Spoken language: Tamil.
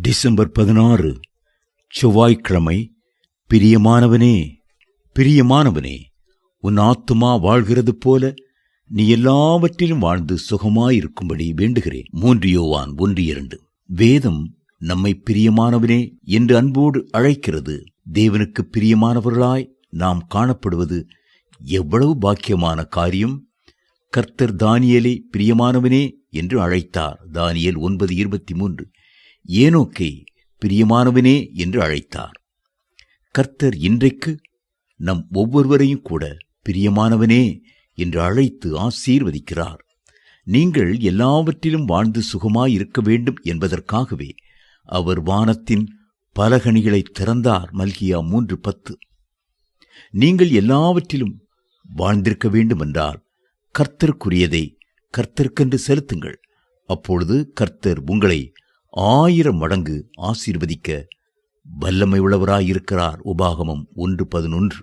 டிசம்பர் 16 செவ்வாய்க்கிழமை. பிரியமானவனே, பிரியமானவனே, உன் ஆத்துமா வாழ்கிறது போல நீ எல்லாவற்றிலும் வாழ்ந்து சுகமாயிருக்கும்படி வேண்டுகிறேன். 3 யோவான் 1:2. வேதம் நம்மை பிரியமானவனே என்று அன்போடு அழைக்கிறது. தேவனுக்கு பிரியமானவர்களாய் நாம் காணப்படுவது எவ்வளவு பாக்கியமான காரியம்! கர்த்தர் தானியேலை பிரியமானவனே என்று அழைத்தார். தானியேல் 9:23. ஏனோக்கை பிரியமானவனே என்று அழைத்தார். கர்த்தர் இன்றைக்கு நம் ஒவ்வொருவரையும் கூட பிரியமானவனே என்று அழைத்து ஆசீர்வதிக்கிறார். நீங்கள் எல்லாவற்றிலும் வாழ்ந்து சுகமாயிருக்க வேண்டும் என்பதற்காகவே அவர் வானத்தின் பலகணிகளை திறந்தார். மல்கியா 3:10. நீங்கள் எல்லாவற்றிலும் வாழ்ந்திருக்க வேண்டுமென்றால் கர்த்தருக்குரியதை கர்த்தருக்கென்று செலுத்துங்கள். அப்பொழுது கர்த்தர் உங்களை 1000 மடங்கு ஆசீர்வதிக்க வல்லமை உள்ளவராயிருக்கிறார். உபாகமம் 1:11.